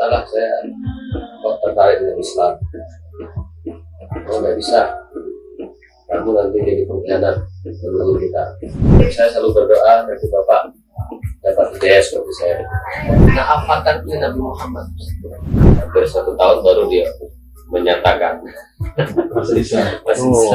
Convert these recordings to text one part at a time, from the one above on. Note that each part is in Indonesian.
salah, saya kok tertarik dengan Islam. Oh, nggak bisa, kamu nanti jadi pengkhianat leluhur kita. Saya selalu berdoa bagi Bapak dapat hidayah seperti saya. Nah, apakan ini Nabi Muhammad? Hampir 1 tahun baru dia menyatakan Masih bisa. masih bisa.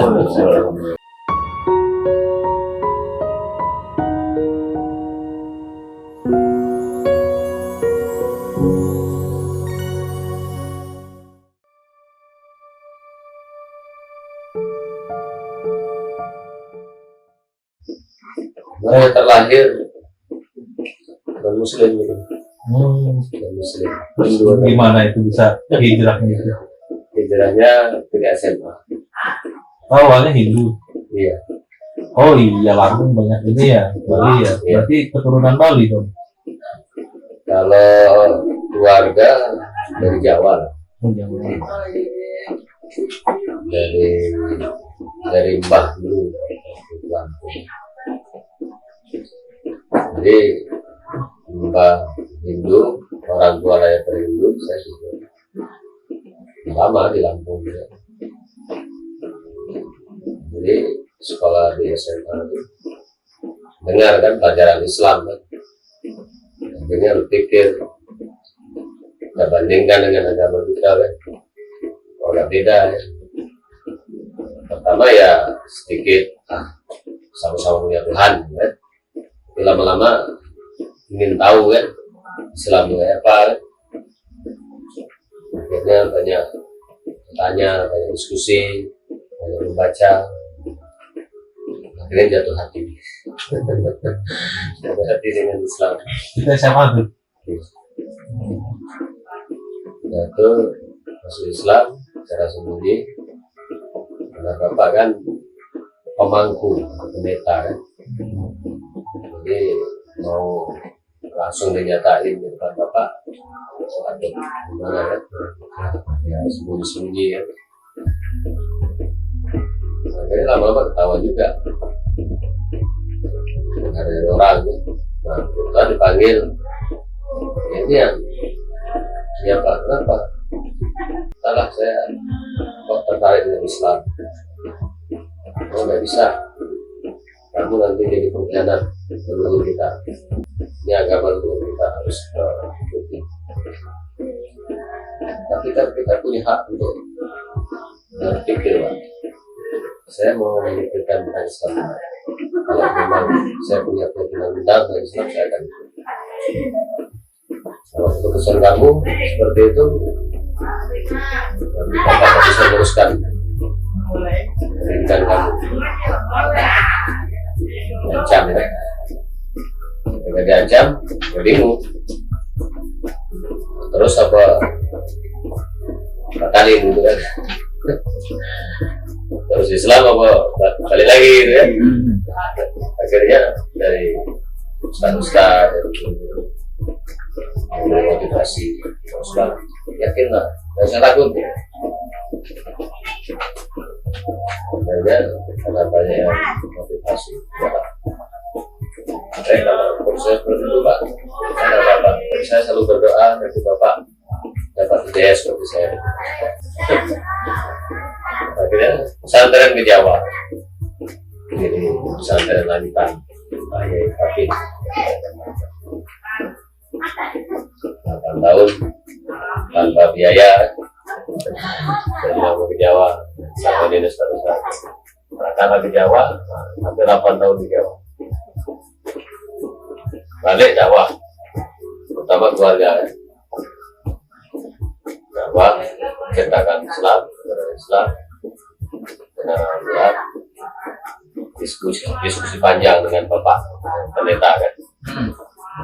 Saya terlahir non muslim gitu. Non muslim. Gimana itu bisa hijrahnya itu? Hijrahnya ke SMA. Oh, awalnya Hindu. Iya. Oh iya, Lampung banyak ini ya, Bali ya. Iya. Berarti keturunan Bali dong. Kalau keluarga dari Jawa lah. Oh, jangan. dari mbah dulu di Lampung. Jadi mbah Hindu, orang tua layak Hindu, saya juga lama di Lampung ya. Jadi sekolah di SMA itu dengar kan pelajaran Islam kan, dengar pikir, kita bandingkan dengan agama kita kan, oh nggak beda ya. Pertama ya sedikit sama-sama punya Tuhan kan. Lama-lama ingin tahu kan Islam itu apa kan? Akhirnya banyak tanya, banyak diskusi, banyak membaca, akhirnya jatuh hati jatuh hati dengan Islam. Kita SMA tuh. Jatuh masuk Islam secara sembunyi karena Bapak kan pemangku, pendeta kan. Jadi mau langsung dinyatain di depan Bapak atau gimana kan, ya sembunyi-sembunyi ya. Akhirnya lama-lama ketahuan juga dari orang. Nah, kita dipanggil, ya, ini yang siapa, kenapa? Salah, saya kok tertarik dengan Islam. Oh, nggak bisa, kamu nanti jadi pengkhianat leluhur kita. Ini agama leluhur kita harus ikuti. Tapi kita punya hak untuk berpikir, Pak. Saya mau memikirkan tentang Islam. Kalau memang saya punya keyakinan benar tentang Islam, saya akan ikut. Kalau keputusan kamu seperti itu, Bapak tidak bisa teruskan pendidikan kamu. Diancam ya. Ketika diancam, ya bingung. Terus apa? Batalin gitu kan. Terus Islam apa balik lagi gitu ya. Akhirnya dari ustaz-ustaz dari motivasi Islam, yakinlah, jangan usah takut. Akhirnya karena banyak motivasi ya, kalau proses seperti itu Pak, karena Bapak, saya selalu berdoa bagi Bapak dapat hidayah seperti saya. Akhirnya pesantren ke Jawa, jadi pesantren lanjutan Pak 8 tahun tanpa biaya, jadi mau ke Jawa sama dinas teruskan. Karena ke Jawa, hampir 8 tahun di Jawa. Balik Jawa, pertama keluarga Jawa, cetakan Islam, dengan Alhamdulillah diskusi panjang dengan Bapak pendeta kan,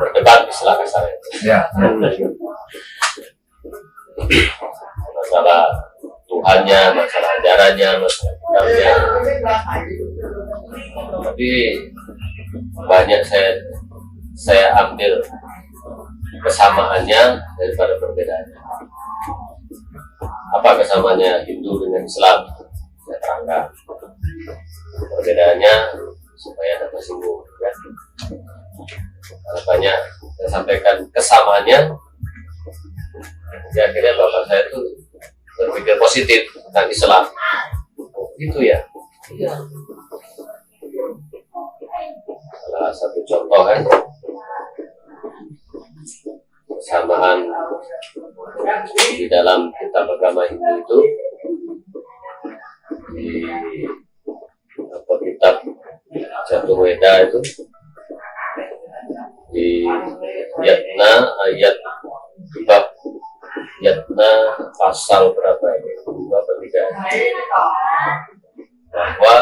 berdebat istilah kasarnya. Ya. Masalah Tuhannya, masalah ajarannya, masalah kitabnya. Tapi banyak saya ambil kesamaannya daripada perbedaannya. Apa kesamaannya Hindu dengan Islam? Saya terangkan. Perbedaannya supaya ada tersinggung kan? Karena banyak saya sampaikan kesamaannya, Jadi akhirnya bapak saya itu berpikir positif tentang Islam. Oh, gitu ya. Iya. Salah satu contoh kan kesamaan di dalam kitab agama Hindu itu di apa kitab Jatuh Weda itu di Yatna ayat bab Yatna pasal berapa ini? 2 atau 3 bahwa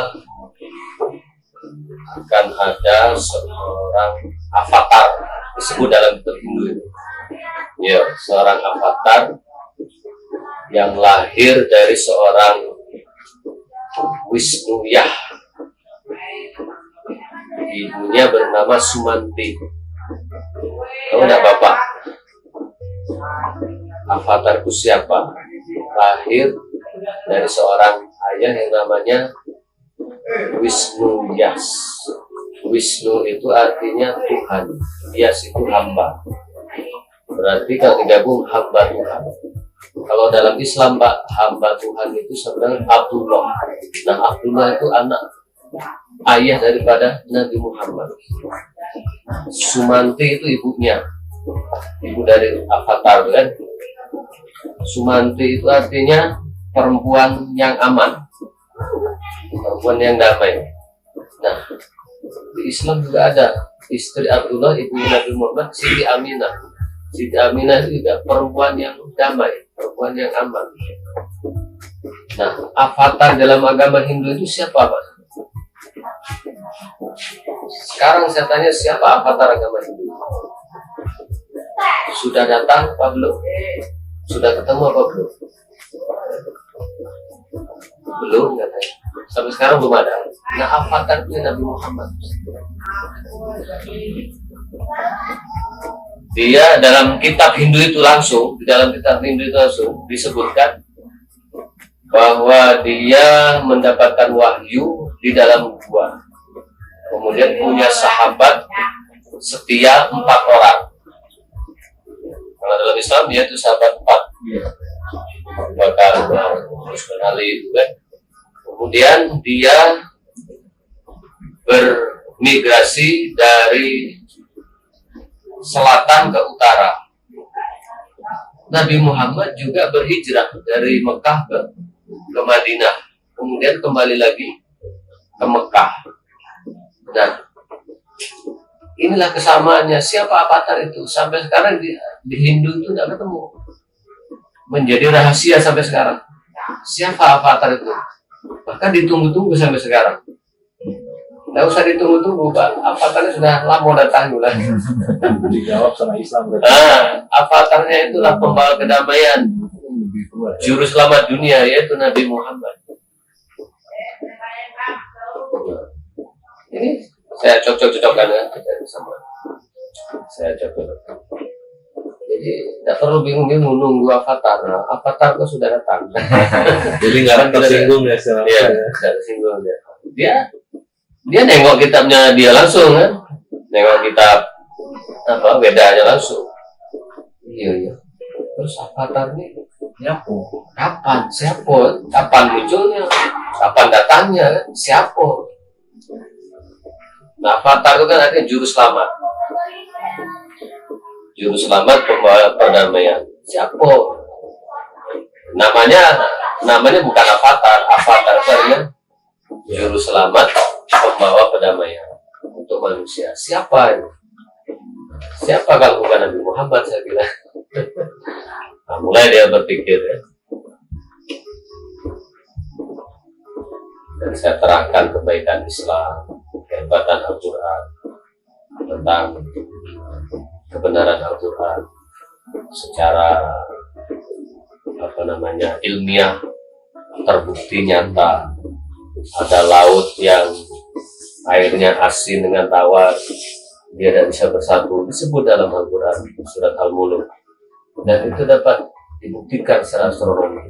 akan ada seorang avatar disebut dalam kitab Hindu itu. Ya, seorang avatar yang lahir dari seorang Wisnuyah. Ibunya bernama Sumanti. Tahu enggak Bapak? Avatarku siapa? Lahir dari seorang ayah yang namanya Wisnuyas. Wisnu itu artinya Tuhan. Yas itu hamba. Berarti kalau digabung hamba Tuhan. Kalau dalam Islam Pak, hamba Tuhan itu sebenarnya Abdullah. Nah, Abdullah itu anak ayah daripada Nabi Muhammad. Sumanti itu ibunya, ibu dari avatar kan. Sumanti itu artinya perempuan yang aman, perempuan yang damai. Nah, di Islam juga ada istri Abdullah, ibu Nabi Muhammad, Siti Aminah. Siti Aminah itu juga perempuan yang damai, perempuan yang aman. Nah, avatar dalam agama Hindu itu siapa Pak? Sekarang saya tanya, siapa avatar agama Hindu? Sudah datang apa belum? Sudah ketemu apa belum? Belum katanya. Sampai sekarang belum ada. Nah, avatar itu Nabi Muhammad. Dia dalam kitab Hindu itu langsung, di dalam kitab Hindu itu langsung disebutkan bahwa dia mendapatkan wahyu di dalam gua. Kemudian punya sahabat setia 4 orang. Kalau dalam Islam dia itu sahabat 4. Bakar terus Ali itu kan. Kemudian dia bermigrasi dari selatan ke utara. Nabi Muhammad juga berhijrah dari Mekah ke Madinah, kemudian kembali lagi ke Mekah. Nah, inilah kesamaannya. Siapa avatar itu? Sampai sekarang di Hindu itu tidak ketemu. Menjadi rahasia sampai sekarang. Siapa avatar itu? Bahkan ditunggu-tunggu sampai sekarang. Tidak usah ditunggu-tunggu, Pak. Avatarnya sudah lama datang bulan. Dijawab sama Islam. Avatarnya itulah pembawa kedamaian, juru selamat dunia, yaitu Nabi Muhammad. Ini saya cocok-cocokkan kan sama. Saya cocok. Jadi tidak perlu bingung-bingung nunggu avatar. Nah, avatar itu sudah datang. Jadi nggak tersinggung ya sekarang. Iya, tidak tersinggung dia. Dia nengok kitabnya dia langsung kan, nengok kitab apa bedanya langsung. Iya. Terus avatar ini kapan? Siapa? Kapan munculnya? Kapan datangnya? Siapa? Nah, avatar itu kan artinya juru selamat. Juru selamat pembawa perdamaian. Siapa? Namanya bukan avatar. Avatar itu artinya juru selamat pembawa perdamaian untuk manusia. Siapa ini? Siapa kalau bukan Nabi Muhammad, saya bilang. Nah, mulai dia berpikir ya. Dan saya terangkan kebaikan Islam, kehebatan Al-Quran, tentang kebenaran Al-Quran secara ilmiah, terbukti nyata. Ada laut yang airnya asin dengan tawar, dia tidak bisa bersatu, disebut dalam Al-Quran surat Al-Mulk, dan itu dapat dibuktikan secara astronomi,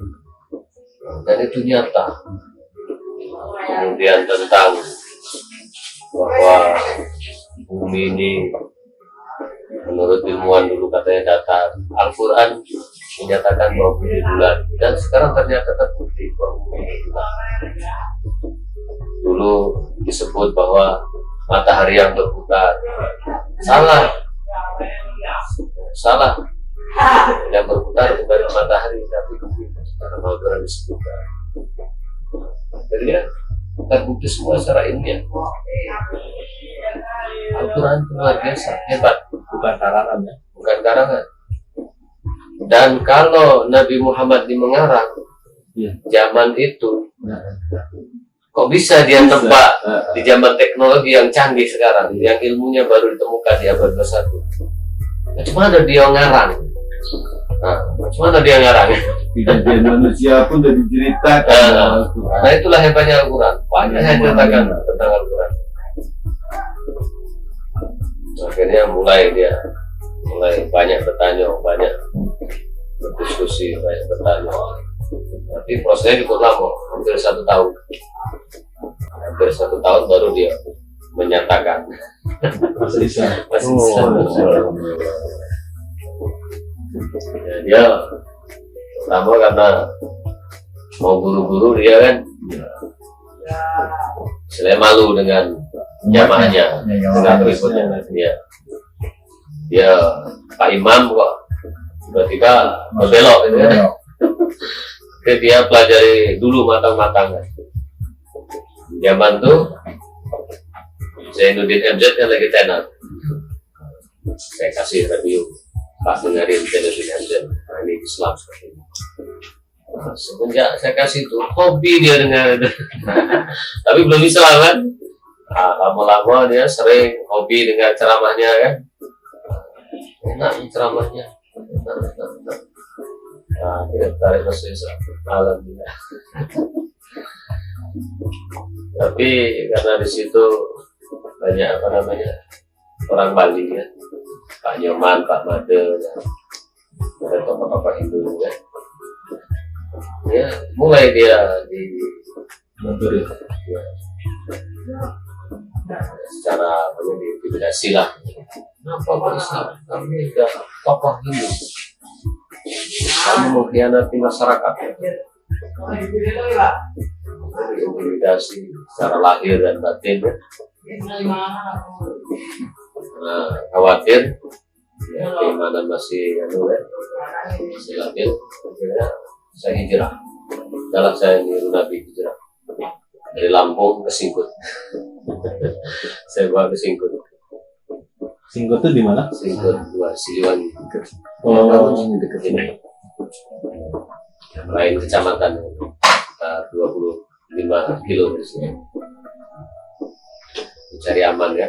dan itu nyata. Kemudian tentang bahwa bumi ini menurut ilmuwan dulu katanya datar, Al-Quran menyatakan bahwa bumi bulat, dan sekarang ternyata terbukti bahwa bumi bulat. Dulu disebut bahwa matahari yang berputar, salah. Yang berputar bukan matahari tapi bumi, karena Al-Quran disebutkan. Jadi ya terbukti semua secara ilmiah. Al-Quran itu luar biasa, hebat, Bukan karangan ya. bukan karangan. Dan kalau Nabi Muhammad di mengarang Iya. zaman itu, Nah, kok bisa dia Bisa. nebak di zaman teknologi yang canggih sekarang, yang ilmunya baru ditemukan di abad 21. Bagaimana dia ngarang? Nah, bagaimana dia ngarang? Kejadian manusia pun sudah diceritakan. Nah, itulah hebatnya Al-Quran. Banyak yang ceritakan tentang Al-Quran. Akhirnya mulai banyak bertanya, banyak berdiskusi, banyak bertanya. Tapi prosesnya cukup lama, hampir 1 tahun. Hampir 1 tahun baru dia menyatakan. masih bisa. Masih Oh, bisa. Ya, dia pertama karena mau buru-buru dia kan, selain malu dengan jamaahnya, dengan berikutnya dia Pak Imam kok tiba-tiba berbelok gitu kan. Jadi dia pelajari dulu matang-matang kan. Zaman tuh Zainuddin MZ kan lagi tenar, saya kasih review, Pak dengerin Zainuddin MZ. Nah, ini Islam seperti ini. Nah, semenjak saya kasih itu hobi dia dengar tapi belum Islam kan. Nah, lama-lama dia sering hobi dengar ceramahnya kan. Enak nih ceramahnya, enak. Nah, dia tarik masuk Islam. Alhamdulillah. Tapi karena di situ banyak orang Bali ya, Pak Nyoman, Pak Made, ada tokoh-tokoh Hindu ya. Ya, mulai dia di ya, secara diintimidasi lah. Kenapa Pak Islam? Kami tidak tokoh Hindu. Kamu mengkhianati masyarakat. Intimidasi secara lahir dan batin. Nah, khawatir ya, keimanan masih labil. Akhirnya saya hijrah. Setelah saya niru Nabi hijrah dari Lampung ke Singkut. Saya bawa ke Singkut. Singkut itu di mana? Singkut 2 Siliwangi. Dekat ini. Lain kecamatan, 25 kilo dari sini. Mencari aman ya.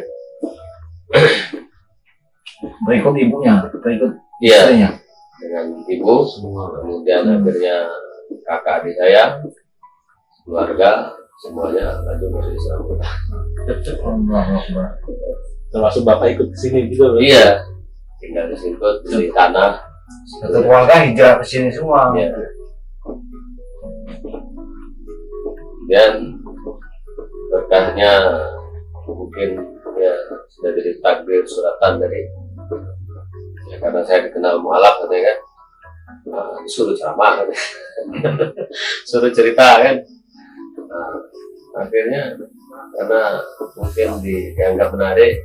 Berikut ibunya, berikut Iya, istrinya. dengan ibu, kemudian akhirnya kakak adik saya, keluarga, semuanya lanjut masuk Islam. Allahu Akbar. Termasuk bapak ikut ke sini gitu loh. Iya, tinggal di Singkut, beli tanah. Satu keluarga hijrah ke sini semua. Iya. Dan berkahnya mungkin ya sudah jadi takdir suratan dari ya, karena saya dikenal mualaf katanya kan. Disuruh ceramah kan. Suruh cerita kan. Nah, akhirnya karena mungkin dianggap menarik,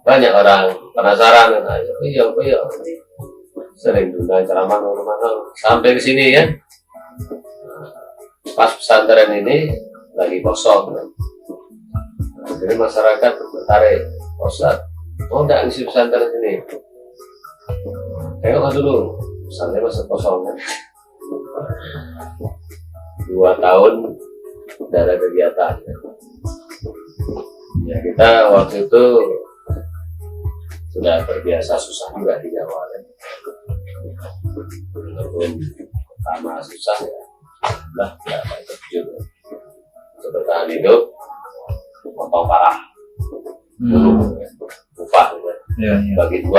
banyak orang penasaran kan. Iya sering diundang ceramah mana-mana sampai ke sini kan. Pas pesantren ini lagi kosong kan. Jadi masyarakat tertarik, Ustaz, oh enggak ngisi pesantren ini. Tengok dulu, pesantren masih kosong kan. 2 tahun tidak ada kegiatan. Ya kita waktu itu sudah terbiasa susah juga di Jawa kan. Walaupun pertama susah ya, lah tidak terjun. Untuk bertahan hidup, potong parah, upah Iya. bagi 2.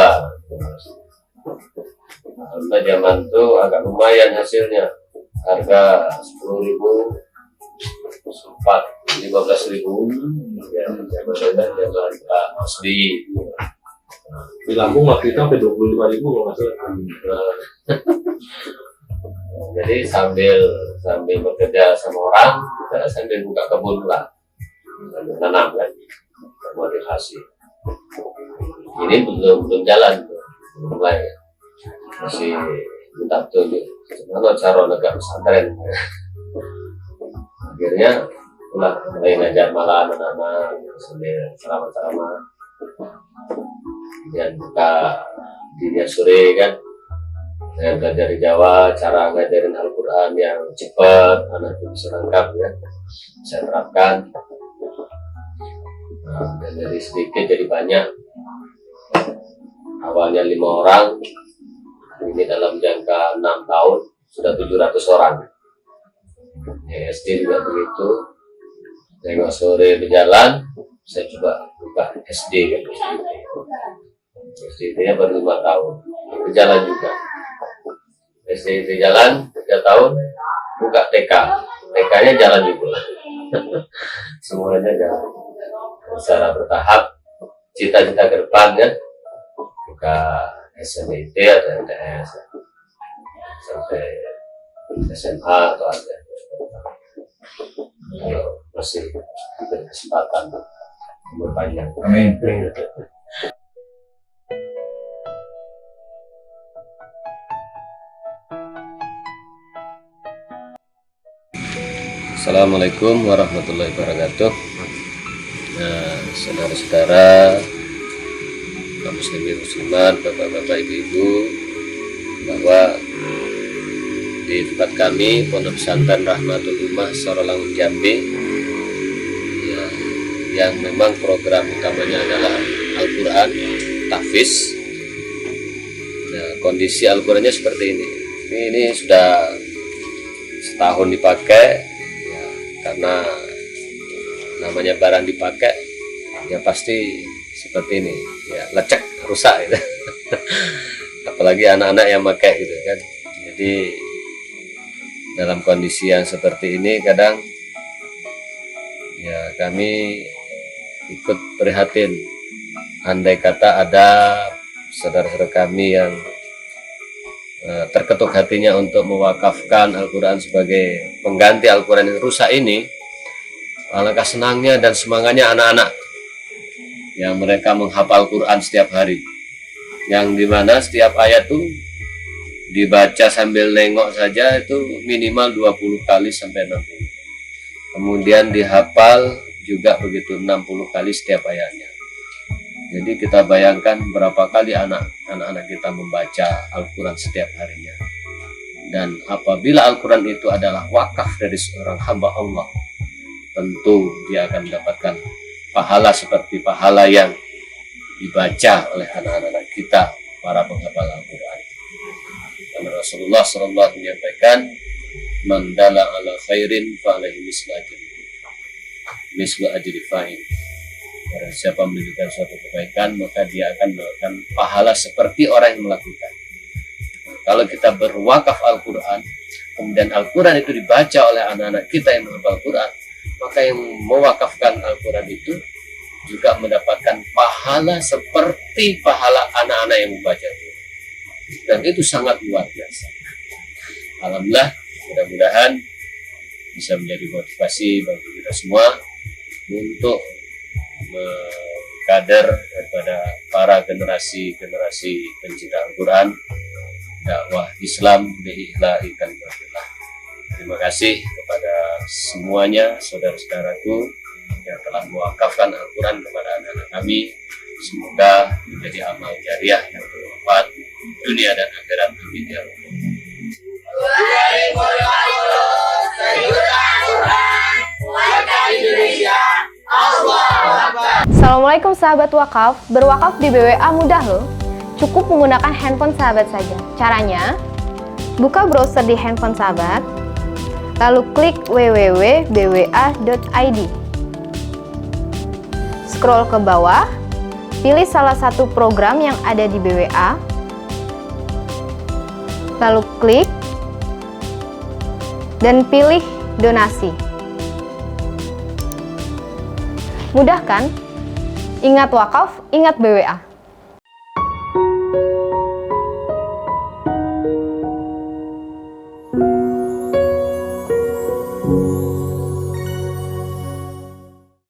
Alhamdulillah zaman itu agak lumayan hasilnya, harga 10.000 sempat 15.000 ya, zaman Pak SBY Di Lampung waktu itu sampai 25.000 kalau nggak salah. Jadi sambil bekerja sama orang, kita sambil buka kebun pula, sambil tanam lagi, modifikasi. Ini belum jalan, belum mulai, masih minta petunjuk. Gimana cara negara pesantren? Akhirnya mulai ngajar malam anak-anak sambil ceramah-ceramah. Kemudian buka dunia sore kan. Saya belajar di Jawa, cara ngajarin Al-Quran yang cepat, anak itu bisa nangkap ya. Saya terapkan. Nah, dan dari sedikit jadi banyak. Awalnya 5 orang, ini dalam jangka 6 tahun sudah 700 orang. Ya, SD juga begitu. Tengok sore berjalan, saya coba buka SD kan. SD-nya baru 5 tahun, berjalan juga. SD itu jalan 3 tahun, buka TK, TK-nya jalan juga. Semuanya jalan. Secara bertahap, cita-cita ke depan kan, buka SMIT atau MTS, sampai SMA atau ada. Kalau masih diberi kesempatan umur panjang. Amin. Assalamualaikum warahmatullahi wabarakatuh. Nah, saudara-saudara, kaum muslimin muslimat, bapak-bapak, ibu-ibu, bahwa di tempat kami Pondok Pesantren Rahmatul Ummah Sorolangun Jambi, ya, yang memang program utamanya adalah Al-Quran tahfiz. Nah, kondisi Al-Qurannya seperti ini. Ini sudah setahun dipakai, ya, karena namanya barang dipakai, ya pasti seperti ini, ya lecek, rusak gitu. Apalagi anak-anak yang pakai gitu kan. Jadi dalam kondisi yang seperti ini kadang ya kami ikut prihatin. Andai kata ada saudara-saudara kami yang terketuk hatinya untuk mewakafkan Al-Quran sebagai pengganti Al-Quran yang rusak ini, alangkah senangnya dan semangatnya anak-anak yang mereka menghafal Quran setiap hari, yang dimana setiap ayat tuh dibaca sambil nengok saja itu minimal 20 kali sampai 60. Kemudian dihafal juga begitu 60 kali setiap ayatnya. Jadi kita bayangkan berapa kali anak-anak kita membaca Al-Quran setiap harinya. Dan apabila Al-Quran itu adalah wakaf dari seorang hamba Allah, tentu dia akan mendapatkan pahala seperti pahala yang dibaca oleh anak-anak kita, para penghafal Al-Quran. Karena Rasulullah SAW menyampaikan, "Man dalla ala khairin fa alaihi mislu ajri fa'il." Barang siapa menunjukkan suatu kebaikan, maka dia akan mendapatkan pahala seperti orang yang melakukan. Nah, kalau kita berwakaf Al-Quran, kemudian Al-Quran itu dibaca oleh anak-anak kita yang menghafal Al-Quran, maka yang mewakafkan Al-Quran itu juga mendapatkan pahala seperti pahala anak-anak yang membaca. Dan itu sangat luar biasa. Alhamdulillah, mudah-mudahan bisa menjadi motivasi bagi kita semua untuk mengkader daripada para generasi pencinta Al-Quran, dakwah Islam bi'ihla'i kalimatillah. Terima kasih kepada semuanya, saudara-saudaraku yang telah mewakafkan Al-Quran kepada anak-anak kami. Semoga menjadi amal jariah yang bermanfaat dunia dan akhirat. Amin ya rabbal alamin. Assalamualaikum sahabat wakaf. Berwakaf di BWA mudah loh. Cukup menggunakan handphone sahabat saja. Caranya, buka browser di handphone sahabat, lalu klik www.bwa.id. Scroll ke bawah, pilih salah satu program yang ada di BWA, lalu klik dan pilih donasi. Mudah kan? Ingat wakaf, ingat BWA. Bali.